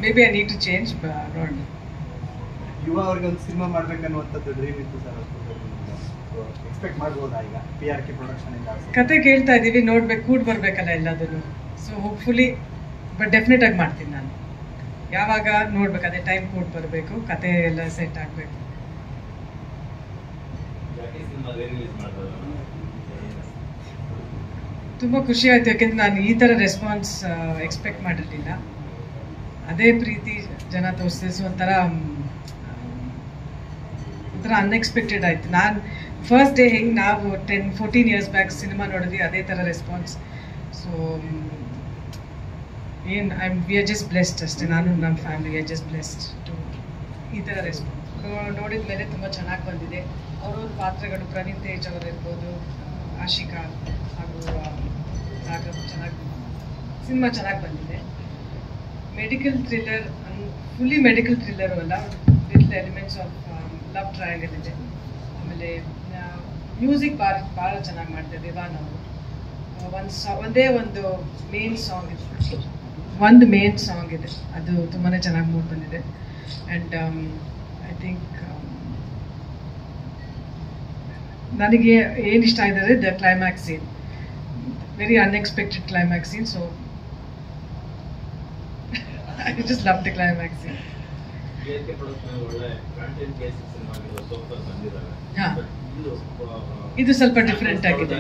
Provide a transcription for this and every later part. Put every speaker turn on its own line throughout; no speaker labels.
May be I need to change ನೋಡಿ.
ಯುವ ಅವ್ರಿಗೆ ಒಂದು ಸಿನಿಮಾ ಮಾಡ್ಬೇಕನ್ನುವಂಥದ್ದು ಡ್ರೀಮ್ ಇತ್ತು ಸರ್, ಎಕ್ಸ್ಪೆಕ್ಟ್ ಮಾಡ್ಬೋದಾ ಈಗ PRK ಪ್ರೊಡಕ್ಷನ್ ಇಂದ?
ಕತೆ ಕೇಳ್ತಾ ಇದ್ದೀವಿ, ನೋಡ್ಬೇಕು, ಕೂಡ್ ಬರ್ಬೇಕಲ್ಲ ಎಲ್ಲದನ್ನು. ಸೊ ಹೋಪ್ಫುಲಿ ಬಟ್ ಡೆಫಿನೆಟ್ ಆಗಿ ಮಾಡ್ತೀನಿ ನಾನು. ಯಾವಾಗ ನೋಡ್ಬೇಕು, ಅದೇ ಟೈಮ್ ಕೂಡ್ ಬರಬೇಕು, ಕತೆ ಎಲ್ಲ ಸೆಟ್ ಆಗಬೇಕು. ತುಂಬ ಖುಷಿ ಆಯಿತು, ಯಾಕೆಂದ್ರೆ ನಾನು ಈ ಥರ ರೆಸ್ಪಾನ್ಸ್ ಎಕ್ಸ್ಪೆಕ್ಟ್ ಮಾಡಿರಲಿಲ್ಲ. ಅದೇ ಪ್ರೀತಿ ಜನ ತೋರಿಸಿದ್ರು, ಒಂಥರ ಅನ್ಎಕ್ಸ್ಪೆಕ್ಟೆಡ್ ಆಯಿತು. ನಾನು ಫಸ್ಟ್ ಡೇ ಹೆಂಗೆ ನಾವು 10-14 ಇಯರ್ಸ್ ಬ್ಯಾಕ್ ಸಿನಿಮಾ ನೋಡಿದ್ವಿ, ಅದೇ ಥರ response. So we are just blessed ಅಷ್ಟೇ, ನಾನು ನಮ್ಮ family are just blessed to ಈ ಥರ ರೆಸ್ಪಾನ್ಸ್ ನೋಡಿದ ಮೇಲೆ ತುಂಬ ಚೆನ್ನಾಗಿ ಬಂದಿದೆ. ಅವ್ರವ್ರ ಪಾತ್ರಗಳು, ಪ್ರವೀಣ್ ತೇಜ್ ಅವರಿರ್ಬೋದು, ಆಶಿಕಾ ಹಾಗೂ ರಾಘವ್, ಸಿನಿಮಾ ಚೆನ್ನಾಗಿ ಬಂದಿದೆ. Medical thriller, fully medical thriller ಅಲ್ಲ, with elements of love triangle ಇದೆ. ಆಮೇಲೆ ಮ್ಯೂಸಿಕ್ ಭಾಳ ಚೆನ್ನಾಗಿ ಮಾಡ್ತಾರೆ ದಿವಾನ್ ಅವರು. ಒಂದೇ ಒಂದು ಮೇನ್ ಸಾಂಗ್ ಇದೆ, ಅದು ತುಂಬಾ ಚೆನ್ನಾಗಿ ಮೂಡ್ ಬಂದಿದೆ. ಆ್ಯಂಡ್ ಐ ಥಿಂಕ್ ನನಗೆ ಏನು ಇಷ್ಟ ಆಗಿದ್ದಾರೆ the climax scene, very unexpected climax scene. So I just love the climax scene. ಇದು ಸ್ವಲ್ಪ ಡಿಫ್ರೆಂಟ್ ಆಗಿದೆ.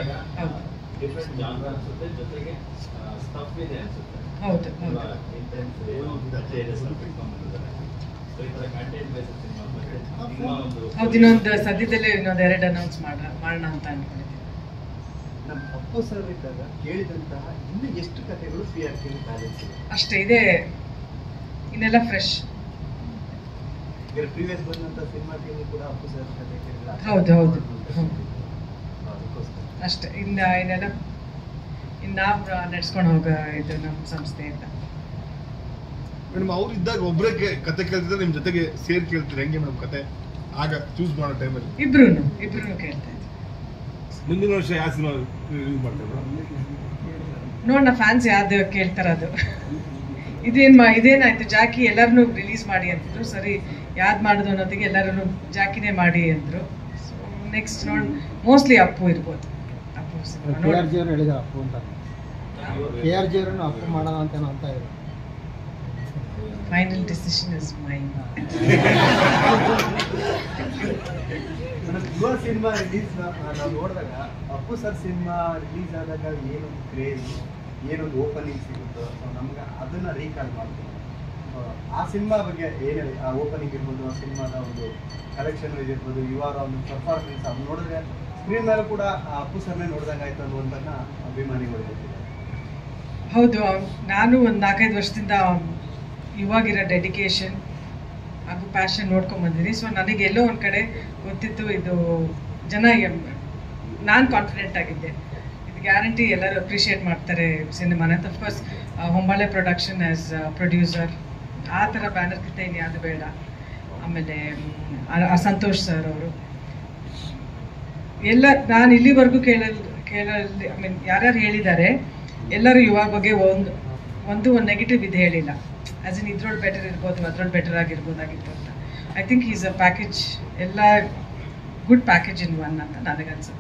ಹೌದು ಇನ್ನೊಂದು ಸದ್ಯದಲ್ಲೇ ಇನ್ನೊಂದು 2 ಅನೌನ್ಸ್ ಮಾಡೋಣ ಅಂತ ಅನ್ಕೊಂಡಿದ್ದೀನಿ.
ನಮ್ಮ ಅಪ್ಪು ಸರ್ ಇದ್ದಾಗ ಕೇಳಿದಂತಹ ಇನ್ನು ಎಷ್ಟು ಕಥೆಗಳು PRK ಬ್ಯಾಲೆನ್ಸ್ ಇದೆ?
ಅಷ್ಟೇ ಇದೆ, ಇನ್ನೆಲ್ಲ ಫ್ರೆಶ್.
ಪ್ರೀವಿಯಸ್ ಬಂದಂತ ಸಿನಿಮಾಗೆ ಕೂಡ ಅಪ್ಪು ಸರ್ ಕಥೆ ಕೇಳಿಲ್ಲ.
ಹೌದು ಅಷ್ಟೇ. ಇನ್ನೆಲ್ಲ ನಾವು ನಡ್ಸ್ಕೊಂಡು ಹೋಗೋ ಇದು ನಮ್ಮ ಸಂಸ್ಥೆ ಅಂತ.
ಮೇಡಮ್ ಅವ್ರು ಇದ್ದಾಗ ಒಬ್ಬರೇ ಕತೆ ಕೇಳ್ತಿದ್ರೆ ನಿಮ್ಮ ಜೊತೆಗೆ ಸೇರಿ ಕೇಳ್ತೀರಿ ಹೆಂಗೆ ಮೇಡಮ್ ಕತೆ ಆಗ ಚೂಸ್ ಮಾಡೋ ಟೈಮಲ್ಲಿ?
ಇಬ್ರು ಕೇಳ್ತಾ ಇದ್ವಿ.
ಮುಂದಿನ ವರ್ಷ ಯಾವ ಸಿನಿಮಾ ರಿಲೀಸ್ ಮಾಡ್ತಾರೆ
ನೋಡೋಣ, ಫ್ಯಾನ್ಸ್ ಯಾವ್ದು ಕೇಳ್ತಾರದು. ಇದೇನಾಯ್ತು, ಜಾಕಿ ಎಲ್ಲರನ್ನೂ ರಿಲೀಸ್ ಮಾಡಿ ಅಂತಿದ್ರು. ಸರಿ, ಯಾವ್ದು ಮಾಡೋದು ಅನ್ನೋದಿಗೆ ಎಲ್ಲರೂ ಜಾಕಿನೇ ಮಾಡಿ ಅಂದರು. ಸೊ ನೆಕ್ಸ್ಟ್ ಮೋಸ್ಟ್ಲಿ ಅಪ್ಪು ಇರ್ಬೋದು.
KRG ಅವರು ಹೇಳಿದ್ರು ಅಪ್ಪು ಅಂತ, KRG ಅವರನ್ನು ಅಪ್ಪು ಮಾಡೋಣ ಅಂತ ಇದ್ರು.
Final decision is mine.
ಯುವ ಸಿನಿಮಾ ರಿಲೀಸ್ ನಾವು ನೋಡಿದಾಗ ಅಪ್ಪು ಸರ್ ಸಿನಿಮಾ ರಿಲೀಸ್ ಆದಾಗ ಏನೊಂದು ಕ್ರೇಜ್, ಏನೊಂದು ಓಪನಿಂಗ್ ಸಿಗುತ್ತೋ ನಮ್ಗೆ ಅದನ್ನ ರೀಕಾಲ್ ಮಾಡ್ತೀವಿ. ಆ ಸಿನಿಮಾ ಬಗ್ಗೆ ಏನು ಹೇಳಿ, ಆ ಓಪನಿಂಗ್ ಇರ್ಬೋದು, ಆ ಸಿನಿಮಾದ ಒಂದು ಕಲೆಕ್ಷನ್ ಇರ್ಬೋದು, ಯುವರ ಒಂದು ಪರ್ಫಾರ್ಮೆನ್ಸ್ ಅದು ನೋಡಿದ್ರೆ ಸ್ಕ್ರೀನ್ ಮೇಲೆ ಕೂಡ ಅಪ್ಪು ಸರ್ನೇ ನೋಡ್ದಂಗೆ ಆಯ್ತು ಅನ್ನುವಂಥನ್ನ ಅಭಿಮಾನಿಗಳು ಹೇಳ್ತಿದ್ದಾರೆ.
ಹೌದು, ನಾನು ಒಂದು 4-5 ವರ್ಷದಿಂದ ಇವಾಗಿರೋ ಡೆಡಿಕೇಶನ್ ಹಾಗೂ ಪ್ಯಾಷನ್ ನೋಡ್ಕೊಂಡು ಬಂದಿದ್ದೀನಿ. ಸೊ ನನಗೆ ಎಲ್ಲೋ ಒಂದು ಕಡೆ ಗೊತ್ತಿತ್ತು ಇದು ಜನ, ನಾನು ಕಾನ್ಫಿಡೆಂಟ್ ಆಗಿದ್ದೆ ಇದು ಗ್ಯಾರಂಟಿ ಎಲ್ಲರೂ ಅಪ್ರಿಷಿಯೇಟ್ ಮಾಡ್ತಾರೆ ಸಿನಿಮಾನ. ಅಫ್ಕೋರ್ಸ್ ಹೊಂಬಾಳೆ ಪ್ರೊಡಕ್ಷನ್ ಆ್ಯಸ್ ಪ್ರೊಡ್ಯೂಸರ್, ಆ ಥರ ಬ್ಯಾನರ್ ಕಿತ್ತ ಇನ್ಯಾವುದು ಬೇಡ. ಆಮೇಲೆ ಸಂತೋಷ್ ಸರ್ ಅವರು ಎಲ್ಲ, ನಾನು ಇಲ್ಲಿವರೆಗೂ ಕೇಳಲ್ಲಿ ಐ ಮೀನ್ ಯಾರ್ಯಾರು ಹೇಳಿದ್ದಾರೆ ಎಲ್ಲರೂ ಯುವ ಬಗ್ಗೆ ಒಂದು ನೆಗೆಟಿವ್ ಇದು ಹೇಳಿಲ್ಲ. ಆ್ಯಸ್ ಇನ್ ಇದ್ರೊಳಗೆ ಬೆಟರ್ ಇರ್ಬೋದು, ಅದ್ರೊಳಗೆ ಬೆಟರ್ ಆಗಿರ್ಬೋದಾಗಿತ್ತು ಅಂತ. I think is a package, ಎಲ್ಲ ಗುಡ್ ಪ್ಯಾಕೇಜ್ ಇನ್ ಒನ್ ಅಂತ ನನಗನ್ಸುತ್ತೆ.